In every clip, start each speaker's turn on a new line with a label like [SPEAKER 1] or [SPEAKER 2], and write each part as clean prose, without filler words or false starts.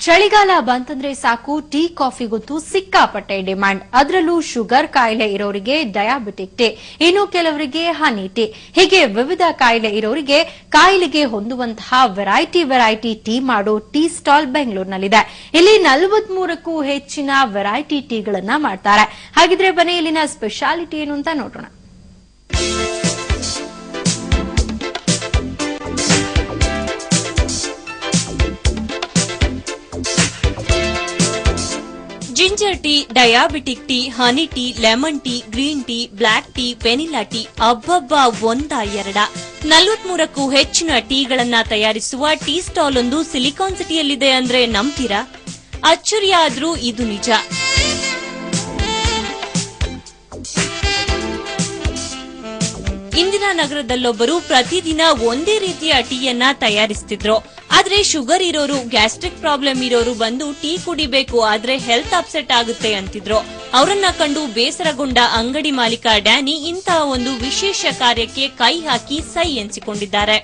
[SPEAKER 1] ಚಳಿಗಾಲ ಬಂತಂದ್ರೆ ಸಾಕು ಟೀ ಕಾಫಿಗಂತೂ ಸಿಕ್ಕಾಪಟ್ಟೆ ಡಿಮ್ಯಾಂಡ್. ಅದರಲ್ಲೂ ಶುಗರ್ ಕಾಯಿಲೆ ಇರೋರಿಗೆ ಡಯಾಬಿಟಿಕ್ ಟೀ, ಇನ್ನು ಕೆಲವರಿಗೆ ಹನಿ ಟೀ, ಹೀಗೆ ವಿವಿಧ ಕಾಯಿಲೆ ಇರೋರಿಗೆ ಕಾಯಿಲೆಗೆ ಹೊಂದುವಂತಹ ವೆರೈಟಿ ಟೀ ಮಾಡೋ ಟೀ ಸ್ಟಾಲ್ ಬೆಂಗಳೂರಿನಲ್ಲಿದೆ. ಇಲ್ಲಿ 43ಕ್ಕೂ ಹೆಚ್ಚಿನ ವೆರೈಟಿ ಟೀಗಳನ್ನ ಮಾಡ್ತಾರೆ. ಹಾಗಿದ್ರೆ ಬನ್ನಿ ಇಲ್ಲಿನ ಸ್ಪೆಷಾಲಿಟಿ ಏನು ಅಂತ ನೋಡೋಣ.
[SPEAKER 2] Ginger tea, diabetic tea, honey tea, lemon tea, green tea, black tea, vanilla tea, ಅಬ್ಬಬ್ಬಾ ಒಂದಾ ಎರಡ 43ಕ್ಕೂ ಹೆಚ್ಚಿನ ಟೀಗಳನ್ನ ತಯಾರಿಸುವ ಟೀ ಸ್ಟಾಲ್ ಒಂದು ಸಿಲಿಕಾನ್ ಸಿಟಿಯಲ್ಲಿದೆ ಅಂದ್ರೆ ನಂಬ್ತೀರಾ? ಅಚ್ಚರಿಯಾದ್ರೂ ಇದು ನಿಜ. ಇಂದಿನ ನಗರದಲ್ಲೊಬ್ಬರು ಪ್ರತಿದಿನ ಒಂದೇ ರೀತಿಯ ಟೀಯನ್ನ ತಯಾರಿಸುತ್ತಿದ್ರು. ಆದ್ರೆ ಶುಗರ್ ಇರೋರು, ಗ್ಯಾಸ್ಟ್ರಿಕ್ ಪ್ರಾಬ್ಲಮ್ ಇರೋರು ಬಂದು ಟೀ ಕುಡಿಬೇಕು, ಆದ್ರೆ ಹೆಲ್ತ್ ಅಪ್ಸೆಟ್ ಆಗುತ್ತೆ ಅಂತಿದ್ರು. ಅವರನ್ನ ಕಂಡು ಬೇಸರಗೊಂಡ ಅಂಗಡಿ ಮಾಲೀಕ ಡ್ಯಾನಿ ಇಂತಹ ಒಂದು ವಿಶೇಷ ಕಾರ್ಯಕ್ಕೆ ಕೈ ಹಾಕಿ ಸೈ ಎನಿಸಿಕೊಂಡಿದ್ದಾರೆ.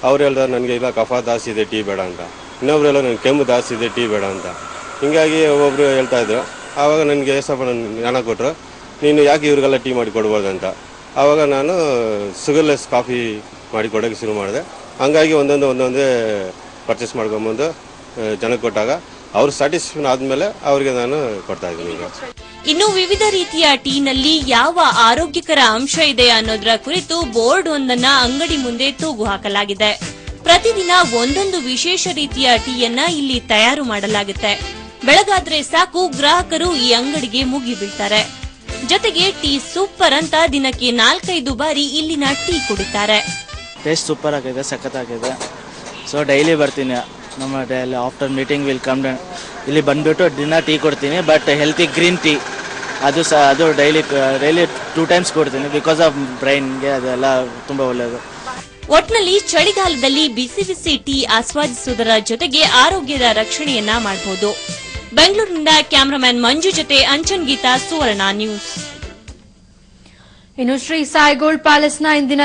[SPEAKER 3] ಅವ್ರು ಹೇಳ್ತಾರೆ ನನಗೆ ಇಲ್ಲ ಕಫ ಜಾಸ್ತಿ ಇದೆ ಟೀ ಬೇಡ ಅಂತ, ಇನ್ನೊಬ್ರೆಲ್ಲ ನನಗೆ ಕೆಮ್ಮು ಜಾಸ್ತಿ ಇದೆ ಟೀ ಬೇಡ ಅಂತ. ಹಿಂಗಾಗಿ ಒಬ್ಬೊಬ್ರು ಹೇಳ್ತಾ ಇದ್ರು. ಆವಾಗ ನನಗೆ ಸ್ವಲ್ಪ ಜ್ಞಾನ ಕೊಟ್ಟರು, ನೀನು ಯಾಕೆ ಇವ್ರಿಗೆಲ್ಲ ಟೀ ಮಾಡಿ ಕೊಡ್ಬೋದು ಅಂತ. ಆವಾಗ ನಾನು ಶುಗರ್ಲೆಸ್ ಕಾಫಿ ಮಾಡಿ ಕೊಡೋಕ್ಕೆ ಶುರು ಮಾಡಿದೆ. ಹಂಗಾಗಿ ಒಂದೊಂದೇ ಪರ್ಚೇಸ್ ಮಾಡ್ಕೊಂಬಂದು ಜನಕ್ಕೆ ಕೊಟ್ಟಾಗ ಅವ್ರು ಸ್ಯಾಟಿಸ್ಫ್ಯಾಕ್ಷನ್ ಆದಮೇಲೆ ಅವರಿಗೆ ನಾನು ಕೊಡ್ತಾ ಇದ್ದೀನಿ. ಈಗ
[SPEAKER 2] ಇನ್ನು ವಿವಿಧ ರೀತಿಯ ಟೀನಲ್ಲಿ ಯಾವ ಆರೋಗ್ಯಕರ ಅಂಶ ಇದೆ ಅನ್ನೋದರ ಕುರಿತು ಬೋರ್ಡ್ ಒಂದನ್ನ ಅಂಗಡಿ ಮುಂದೆ ತೂಗು ಹಾಕಲಾಗಿದೆ. ಪ್ರತಿದಿನ ಒಂದೊಂದು ವಿಶೇಷ ರೀತಿಯ ಟೀಯನ್ನ ಇಲ್ಲಿ ತಯಾರು ಮಾಡಲಾಗುತ್ತೆ. ಬೆಳಗಾದ್ರೆ ಸಾಕು ಗ್ರಾಹಕರು ಈ ಅಂಗಡಿಗೆ ಮುಗಿ ಬೀಳ್ತಾರೆ. ಜೊತೆಗೆ ಟೀ ಸೂಪರ್ ಅಂತ ದಿನಕ್ಕೆ 4-5 ಬಾರಿ ಇಲ್ಲಿನ ಟೀ ಕುಡಿತಾರೆ.
[SPEAKER 4] ಟೇಸ್ಟ್ ಸೂಪರ್ ಆಗಿದೆ, ಸಖತ್ ಆಗಿದೆ. ಸೊ ಡೈಲಿ ಬರ್ತೀನಿ. ನಮ್ಮ after meeting will come down. ಇಲ್ಲಿ ಬಂದ್ಬಿಟ್ಟು ದಿನ ಟೀ ಕೊಡ್ತೀನಿ, ಬಟ್ ಹೆಲ್ತಿ ಗ್ರೀನ್ ಟೀ ಅದು ಡೈಲಿ 2 ಟೈಮ್ಸ್ ಕೊಡ್ತೀನಿ. ಬಿಕಾಸ್ ಆಫ್ ಬ್ರೈನ್ಗೆ ಅದೆಲ್ಲ ತುಂಬಾ ಒಳ್ಳೆಯದು.
[SPEAKER 2] ಒಟ್ನಲ್ಲಿ ಚಳಿಗಾಲದಲ್ಲಿ ಬಿಸಿ ಬಿಸಿ ಟೀ ಆಸ್ವಾದಿಸುವುದರ ಜೊತೆಗೆ ಆರೋಗ್ಯದ ರಕ್ಷಣೆಯನ್ನ ಮಾಡಬಹುದು. ಬೆಂಗಳೂರಿನಿಂದ ಕ್ಯಾಮರಾಮನ್ ಮಂಜು ಜೊತೆ ಅಂಚನ್ ಗೀತಾ, ಸುವರ್ಣ ನ್ಯೂಸ್.
[SPEAKER 1] ಇನ್ನು ಶ್ರೀ ಸಾಯಿ ಗೋಲ್ಡ್ ಪ್ಯಾಲೇಸ್ನ ಇಂದಿನ